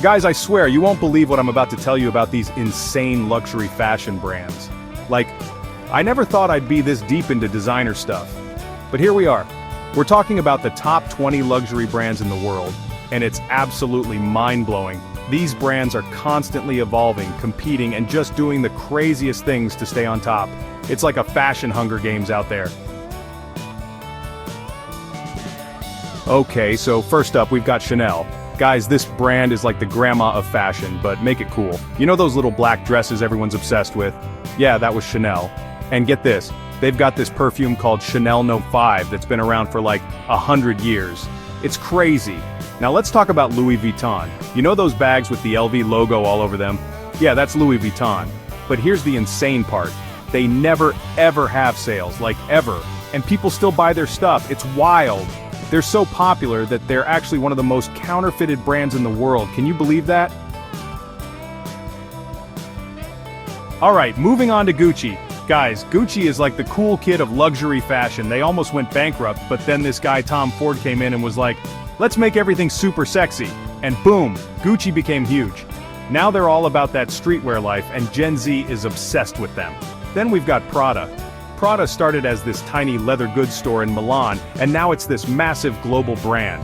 Guys, I swear, you won't believe what I'm about to tell you about these insane luxury fashion brands. Like, I never thought I'd be this deep into designer stuff. But here we are. We're talking about the top 20 luxury brands in the world, and it's absolutely mind-blowing. These brands are constantly evolving, competing, and just doing the craziest things to stay on top. It's like a fashion Hunger Games out there. Okay, so first up we've got Chanel. Guys, this brand is like the grandma of fashion, but make it cool. You know those little black dresses everyone's obsessed with? Yeah, that was Chanel. And get this, they've got this perfume called Chanel No. 5 that's been around for like 100 years. It's crazy. Now let's talk about Louis Vuitton. You know those bags with the LV logo all over them? Yeah, that's Louis Vuitton. But here's the insane part. They never ever have sales, like ever. And people still buy their stuff. It's wild. They're so popular that they're actually one of the most counterfeited brands in the world. Can you believe that? Alright, moving on to Gucci. Guys, Gucci is like the cool kid of luxury fashion. They almost went bankrupt, but then this guy Tom Ford came in and was like, let's make everything super sexy. And boom, Gucci became huge. Now they're all about that streetwear life, and Gen Z is obsessed with them. Then we've got Prada. Prada started as this tiny leather goods store in Milan, and now it's this massive global brand.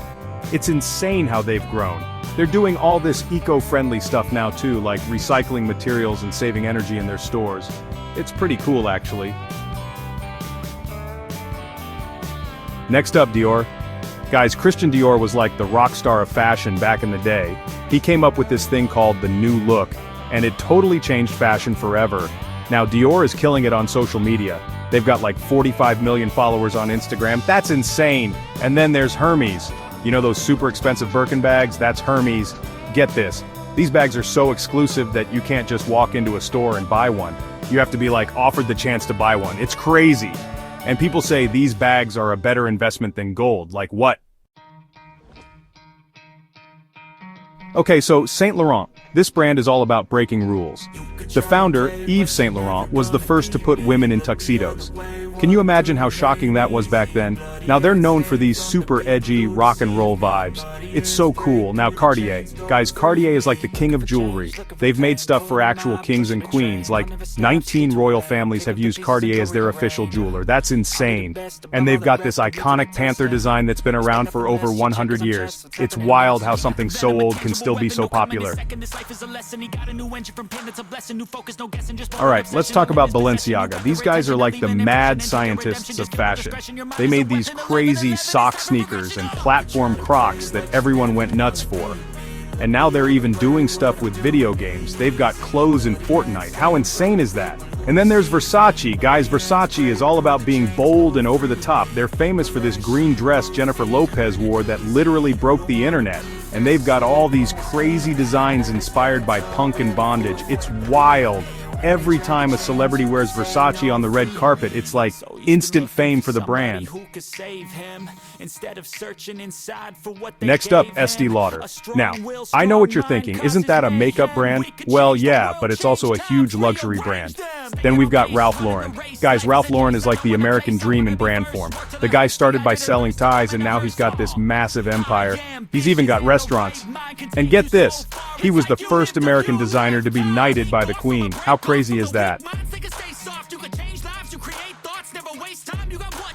It's insane how they've grown. They're doing all this eco-friendly stuff now too, like recycling materials and saving energy in their stores. It's pretty cool actually. Next up, Dior. Guys, Christian Dior was like the rock star of fashion back in the day. He came up with this thing called the new look, and it totally changed fashion forever. Now Dior is killing it on social media. They've got like 45 million followers on Instagram. That's insane. And then there's Hermes. You know those super expensive Birkin bags? That's Hermes. Get this. These bags are so exclusive that you can't just walk into a store and buy one. You have to be like offered the chance to buy one. It's crazy. And people say these bags are a better investment than gold. Like what? Okay, so Saint Laurent. This brand is all about breaking rules. The founder, Yves Saint Laurent, was the first to put women in tuxedos. Can you imagine how shocking that was back then? Now they're known for these super edgy rock and roll vibes. It's so cool. Now Cartier. Guys, Cartier is like the king of jewelry. They've made stuff for actual kings and queens, like 19 royal families have used Cartier as their official jeweler. That's insane. And they've got this iconic panther design that's been around for over 100 years. It's wild how something so old can still be so popular. Alright, let's talk about Balenciaga. These guys are like the mad scientists of fashion. They made these crazy sock sneakers and platform Crocs that everyone went nuts for. And now they're even doing stuff with video games. They've got clothes in Fortnite. How insane is that? And then there's Versace. Guys, Versace is all about being bold and over the top. They're famous for this green dress Jennifer Lopez wore that literally broke the internet. And they've got all these crazy designs inspired by punk and bondage. It's wild. Every time a celebrity wears Versace on the red carpet, it's like instant fame for the brand. Next up, Estee Lauder. Now, I know what you're thinking, isn't that a makeup brand? Well, yeah, but it's also a huge luxury brand. Then we've got Ralph Lauren. Guys, Ralph Lauren is like the American dream in brand form. The guy started by selling ties and now he's got this massive empire. He's even got restaurants. And get this, he was the first American designer to be knighted by the Queen. How crazy is that?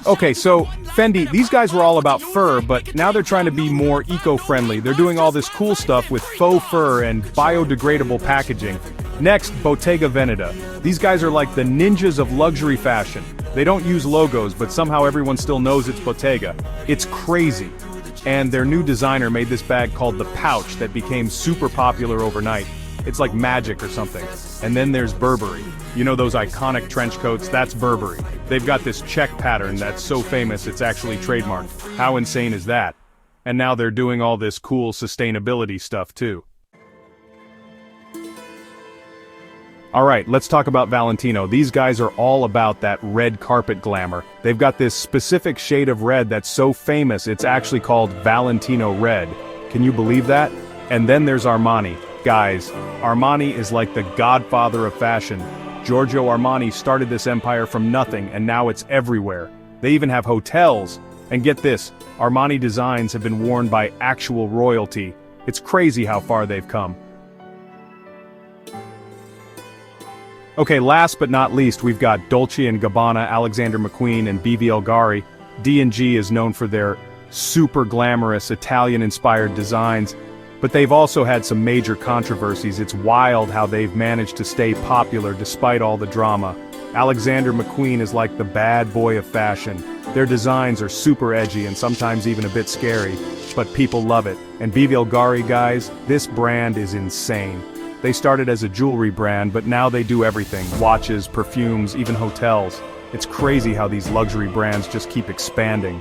Okay, so Fendi, these guys were all about fur, but now they're trying to be more eco-friendly. They're doing all this cool stuff with faux fur and biodegradable packaging. Next, Bottega Veneta. These guys are like the ninjas of luxury fashion. They don't use logos, but somehow everyone still knows it's Bottega. It's crazy. And their new designer made this bag called the Pouch that became super popular overnight. It's like magic or something. And then there's Burberry. You know those iconic trench coats? That's Burberry. They've got this check pattern that's so famous it's actually trademarked. How insane is that? And now they're doing all this cool sustainability stuff too. Alright, let's talk about Valentino. These guys are all about that red carpet glamour. They've got this specific shade of red that's so famous it's actually called Valentino Red. Can you believe that? And then there's Armani. Guys, Armani is like the godfather of fashion. Giorgio Armani started this empire from nothing and now it's everywhere. They even have hotels. And get this, Armani designs have been worn by actual royalty. It's crazy how far they've come. Okay, last but not least, we've got Dolce & Gabbana, Alexander McQueen, and BVLGARI. D&G is known for their super glamorous Italian-inspired designs, but they've also had some major controversies. It's wild how they've managed to stay popular despite all the drama. Alexander McQueen is like the bad boy of fashion. Their designs are super edgy and sometimes even a bit scary, but people love it. And BVLGARI, guys, this brand is insane. They started as a jewelry brand, but now they do everything: watches, perfumes, even hotels. It's crazy how these luxury brands just keep expanding.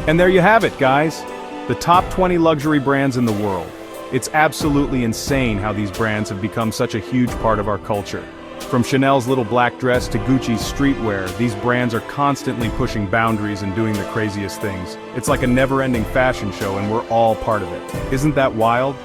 And there you have it, guys. The top 20 luxury brands in the world. It's absolutely insane how these brands have become such a huge part of our culture. From Chanel's little black dress to Gucci's streetwear, these brands are constantly pushing boundaries and doing the craziest things. It's like a never-ending fashion show, and we're all part of it. Isn't that wild?